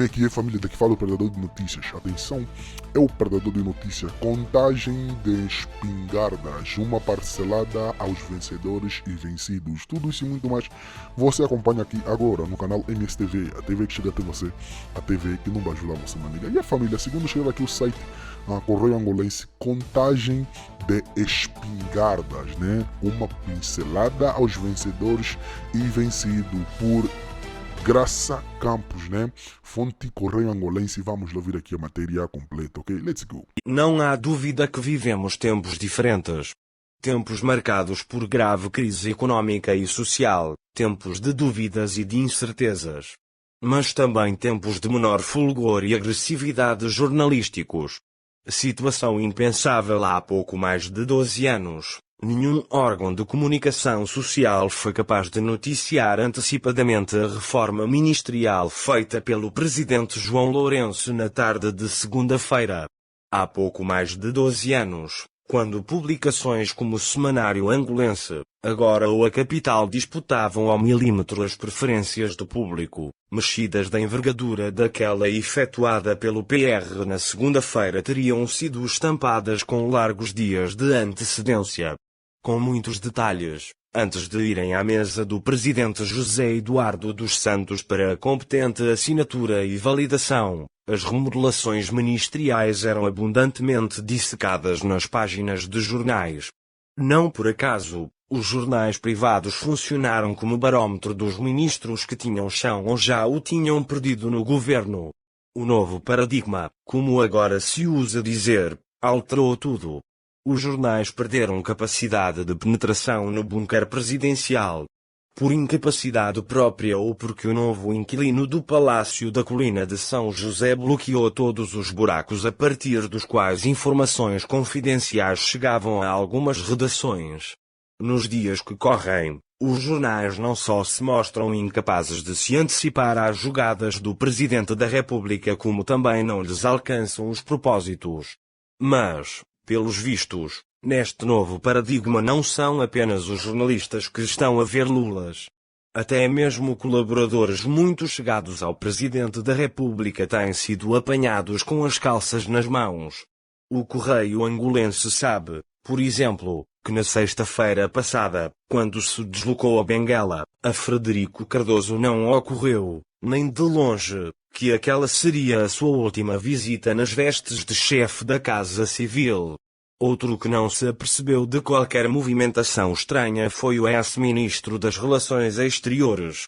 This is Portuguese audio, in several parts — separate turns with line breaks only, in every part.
que é família, daqui fala o Predador de Notícias. Atenção, é o Predador de Notícias. Contagem de espingardas, uma parcelada aos vencedores e vencidos. Tudo isso e muito mais você acompanha aqui agora no canal MSTV, a TV que chega até você, a TV que não vai ajudar você, família. E a família, segundo escreve aqui o site Correio Angolense, contagem de espingardas, né? Uma pincelada aos vencedores e vencido por Graça Campos, né? Fonte Correio Angolense. Vamos ouvir aqui a matéria completa, ok? Let's go.
Não há dúvida que vivemos tempos diferentes. Tempos marcados por grave crise econômica e social, tempos de dúvidas e de incertezas. Mas também tempos de menor fulgor e agressividade jornalísticos. Situação impensável há pouco mais de 12 anos. Nenhum órgão de comunicação social foi capaz de noticiar antecipadamente a reforma ministerial feita pelo presidente João Lourenço na tarde de segunda-feira. Há pouco mais de 12 anos, quando publicações como o Semanário Angolense, agora ou a Capital disputavam ao milímetro as preferências do público, mexidas da envergadura daquela efetuada pelo PR na segunda-feira teriam sido estampadas com largos dias de antecedência. Com muitos detalhes, antes de irem à mesa do presidente José Eduardo dos Santos para a competente assinatura e validação, as remodelações ministeriais eram abundantemente dissecadas nas páginas de jornais. Não por acaso, os jornais privados funcionaram como barómetro dos ministros que tinham chão ou já o tinham perdido no governo. O novo paradigma, como agora se usa dizer, alterou tudo. Os jornais perderam capacidade de penetração no bunker presidencial. Por incapacidade própria ou porque o novo inquilino do Palácio da Colina de São José bloqueou todos os buracos a partir dos quais informações confidenciais chegavam a algumas redações. Nos dias que correm, os jornais não só se mostram incapazes de se antecipar às jogadas do Presidente da República como também não lhes alcançam os propósitos. Mas, pelos vistos, neste novo paradigma não são apenas os jornalistas que estão a ver lulas. Até mesmo colaboradores muito chegados ao Presidente da República têm sido apanhados com as calças nas mãos. O Correio Angolense sabe, por exemplo, que na sexta-feira passada, quando se deslocou a Benguela, a Frederico Cardoso não ocorreu, nem de longe, que aquela seria a sua última visita nas vestes de chefe da Casa Civil. Outro que não se apercebeu de qualquer movimentação estranha foi o ex-ministro das Relações Exteriores.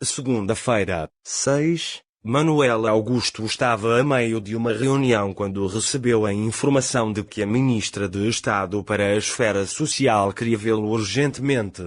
Segunda-feira, 6, Manuel Augusto estava a meio de uma reunião quando recebeu a informação de que a ministra de Estado para a Esfera Social queria vê-lo urgentemente.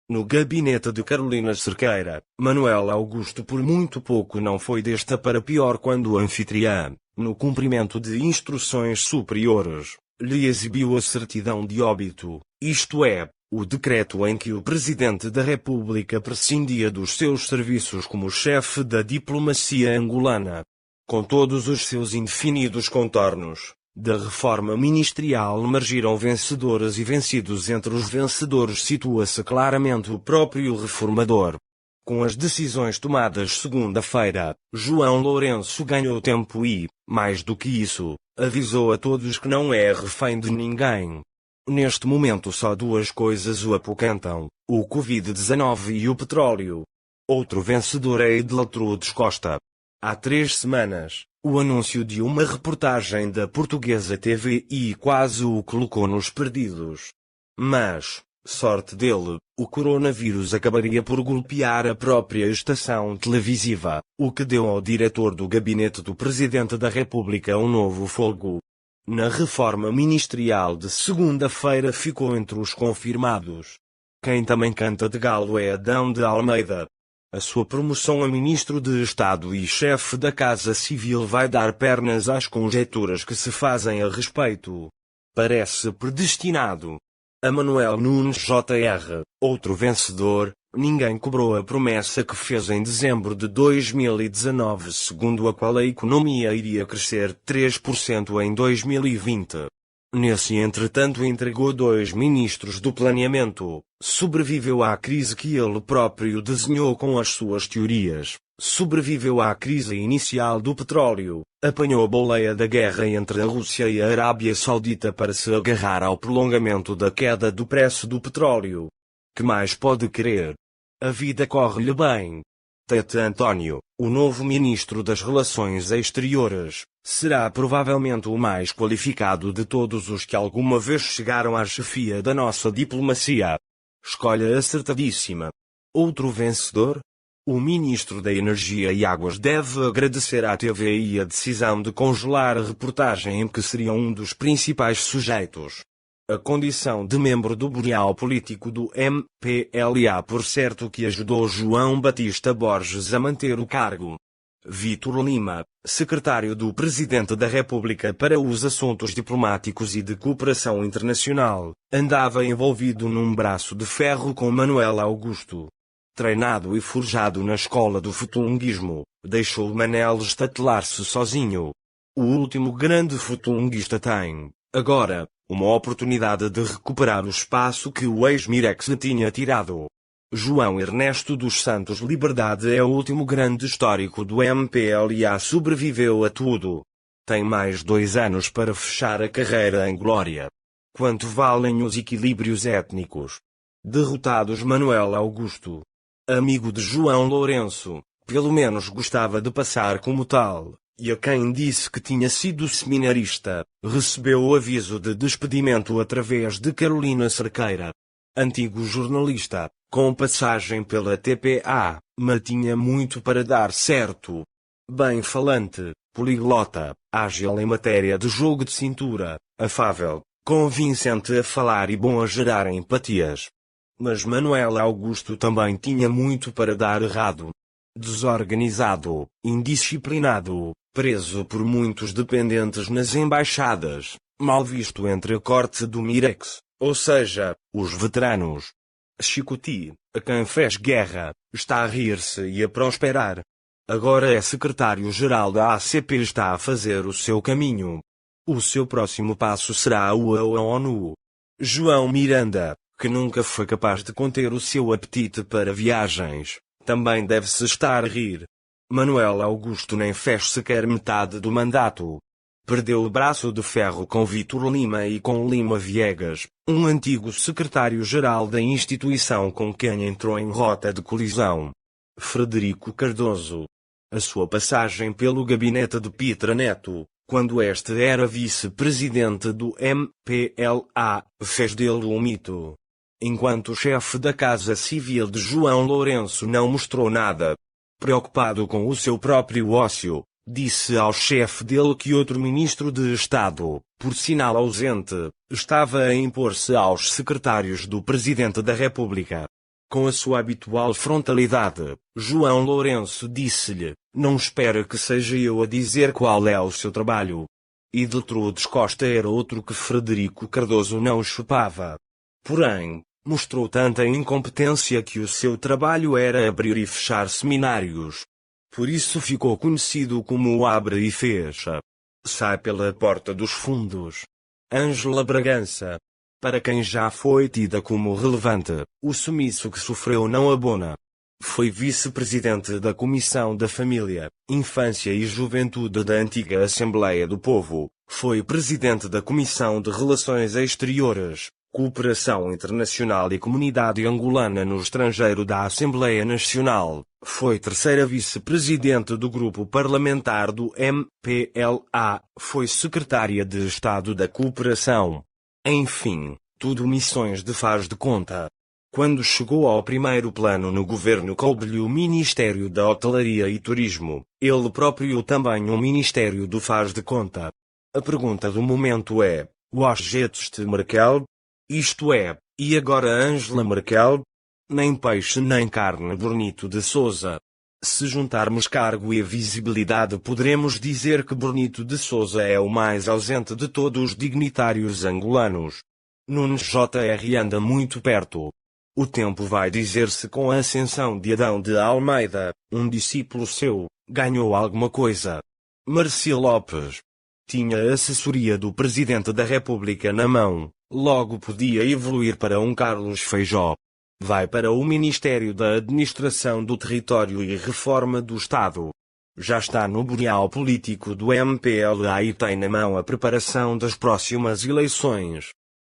No gabinete de Carolina Cerqueira, Manuel Augusto por muito pouco não foi desta para pior quando o anfitriã, no cumprimento de instruções superiores, lhe exibiu a certidão de óbito, isto é, o decreto em que o Presidente da República prescindia dos seus serviços como chefe da diplomacia angolana. Com todos os seus indefinidos contornos, da reforma ministerial emergiram vencedores e vencidos. Entre os vencedores situa-se claramente o próprio reformador. Com as decisões tomadas segunda-feira, João Lourenço ganhou tempo e, mais do que isso, avisou a todos que não é refém de ninguém. Neste momento só duas coisas o apoquentam, o Covid-19 e o petróleo. Outro vencedor é Edlatrudes Costa. Há 3 semanas, o anúncio de uma reportagem da Portuguesa TVI quase o colocou nos perdidos. Mas, sorte dele, o coronavírus acabaria por golpear a própria estação televisiva, o que deu ao diretor do gabinete do Presidente da República um novo fôlego. Na reforma ministerial de segunda-feira ficou entre os confirmados. Quem também canta de galo é Adão de Almeida. A sua promoção a ministro de Estado e chefe da Casa Civil vai dar pernas às conjecturas que se fazem a respeito. Parece predestinado. A Manuel Nunes Jr., outro vencedor, ninguém cobrou a promessa que fez em dezembro de 2019, segundo a qual a economia iria crescer 3% em 2020. Nesse entretanto entregou 2 ministros do planeamento, sobreviveu à crise que ele próprio desenhou com as suas teorias, sobreviveu à crise inicial do petróleo, apanhou a boleia da guerra entre a Rússia e a Arábia Saudita para se agarrar ao prolongamento da queda do preço do petróleo. Que mais pode querer? A vida corre-lhe bem. Tete António, o novo ministro das Relações Exteriores, será provavelmente o mais qualificado de todos os que alguma vez chegaram à chefia da nossa diplomacia. Escolha acertadíssima. Outro vencedor? O ministro da Energia e Águas deve agradecer à TVI a decisão de congelar a reportagem em que seria um dos principais sujeitos. A condição de membro do Bureau Político do MPLA, por certo, que ajudou João Batista Borges a manter o cargo. Vítor Lima, secretário do Presidente da República para os Assuntos Diplomáticos e de Cooperação Internacional, andava envolvido num braço de ferro com Manuel Augusto. Treinado e forjado na escola do futulunguismo, deixou Manel estatelar-se sozinho. O último grande futulunguista tem, agora, uma oportunidade de recuperar o espaço que o ex-Mirex lhe tinha tirado. João Ernesto dos Santos Liberdade é o último grande histórico do MPLA, sobreviveu a tudo. Tem mais 2 anos para fechar a carreira em glória. Quanto valem os equilíbrios étnicos? Derrotados Manuel Augusto. Amigo de João Lourenço, pelo menos gostava de passar como tal. E a quem disse que tinha sido seminarista, recebeu o aviso de despedimento através de Carolina Cerqueira. Antigo jornalista, com passagem pela TPA, mas tinha muito para dar certo. Bem falante, poliglota, ágil em matéria de jogo de cintura, afável, convincente a falar e bom a gerar empatias. Mas Manuel Augusto também tinha muito para dar errado. Desorganizado, indisciplinado, preso por muitos dependentes nas embaixadas, mal visto entre a corte do Mirex, ou seja, os veteranos. Chicote, a quem fez guerra, está a rir-se e a prosperar. Agora é secretário-geral da ACP e está a fazer o seu caminho. O seu próximo passo será a ONU. João Miranda, que nunca foi capaz de conter o seu apetite para viagens, também deve-se estar a rir. Manuel Augusto nem fez sequer metade do mandato. Perdeu o braço de ferro com Vítor Lima e com Lima Viegas, um antigo secretário-geral da instituição com quem entrou em rota de colisão. Frederico Cardoso. A sua passagem pelo gabinete de Pitra Neto, quando este era vice-presidente do MPLA, fez dele um mito. Enquanto o chefe da Casa Civil de João Lourenço não mostrou nada. Preocupado com o seu próprio ócio, disse ao chefe dele que outro ministro de Estado, por sinal ausente, estava a impor-se aos secretários do Presidente da República. Com a sua habitual frontalidade, João Lourenço disse-lhe, não espera que seja eu a dizer qual é o seu trabalho. E Deltrudes Costa era outro que Frederico Cardoso não chupava. Porém, mostrou tanta incompetência que o seu trabalho era abrir e fechar seminários. Por isso ficou conhecido como o abre e fecha. Sai pela porta dos fundos. Ângela Bragança. Para quem já foi tida como relevante, o sumiço que sofreu não abona. Foi vice-presidente da Comissão da Família, Infância e Juventude da antiga Assembleia do Povo, foi presidente da Comissão de Relações Exteriores, Cooperação Internacional e Comunidade Angolana no Estrangeiro da Assembleia Nacional, foi terceira vice-presidente do Grupo Parlamentar do MPLA, foi secretária de Estado da Cooperação. Enfim, tudo missões de faz de conta. Quando chegou ao primeiro plano no governo coube-lhe o Ministério da Hotelaria e Turismo, ele próprio também um Ministério do faz de conta. A pergunta do momento é, was jetzt Merkel? Isto é, e agora Angela Merkel? Nem peixe nem carne Bonito de Sousa. Se juntarmos cargo e visibilidade poderemos dizer que Bonito de Sousa é o mais ausente de todos os dignitários angolanos. Nunes Jr. anda muito perto. O tempo vai dizer se com a ascensão de Adão de Almeida, um discípulo seu, ganhou alguma coisa. Marcia Lopes. Tinha a assessoria do Presidente da República na mão, logo podia evoluir para um Carlos Feijó. Vai para o Ministério da Administração do Território e Reforma do Estado. Já está no bureau político do MPLA e tem na mão a preparação das próximas eleições.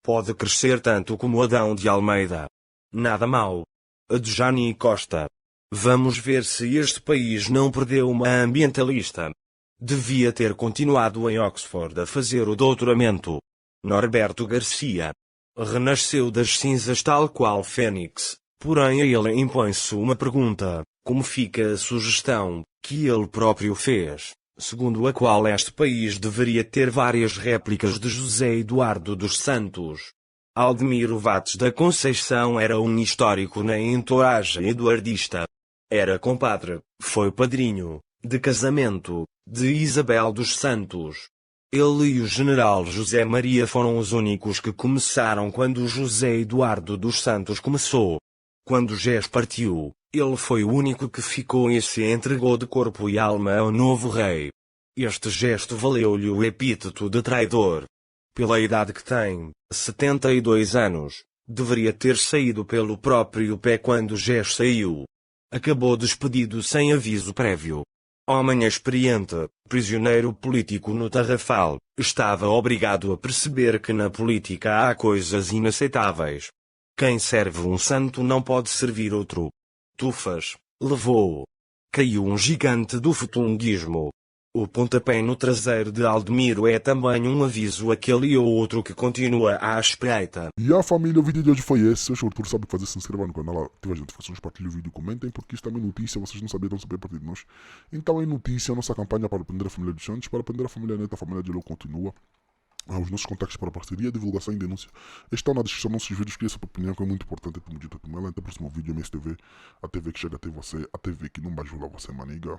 Pode crescer tanto como Adão de Almeida. Nada mal. Adjani Costa. Vamos ver se este país não perdeu uma ambientalista. Devia ter continuado em Oxford a fazer o doutoramento. Norberto Garcia. Renasceu das cinzas tal qual Fênix, porém a ele impõe-se uma pergunta: como fica a sugestão, que ele próprio fez, segundo a qual este país deveria ter várias réplicas de José Eduardo dos Santos? Aldemiro Vates da Conceição era um histórico na entourage eduardista. Era compadre, foi padrinho, de casamento, de Isabel dos Santos. Ele e o general José Maria foram os únicos que começaram quando José Eduardo dos Santos começou. Quando Gés partiu, ele foi o único que ficou e se entregou de corpo e alma ao novo rei. Este gesto valeu-lhe o epíteto de traidor. Pela idade que tem, 72 anos, deveria ter saído pelo próprio pé quando Gés saiu. Acabou despedido sem aviso prévio. Homem experiente, prisioneiro político no Tarrafal, estava obrigado a perceber que na política há coisas inaceitáveis. Quem serve um santo não pode servir outro. Tufas, levou. Caiu um gigante do futunguismo. O pontapé no traseiro de Aldemiro é também um aviso àquele ou outro que continua à espreita.
E a família, o vídeo de hoje foi esse. Se o Arthur sabe o que fazer, se inscreva no canal, ative as notificações, partilhe o vídeo, comentem, porque isso também é notícia, vocês não sabiam, saber a partir de nós. Então é notícia, a nossa campanha para aprender a família dos Santos, para aprender a família Neto, a família de Leo continua. Os nossos contactos para parceria, divulgação e denúncia estão na descrição dos nossos vídeos. Cria essa opinião que é muito importante. Tamo dito, até o próximo vídeo, MSTV, a TV que chega até você, a TV que não bajula você, maniga.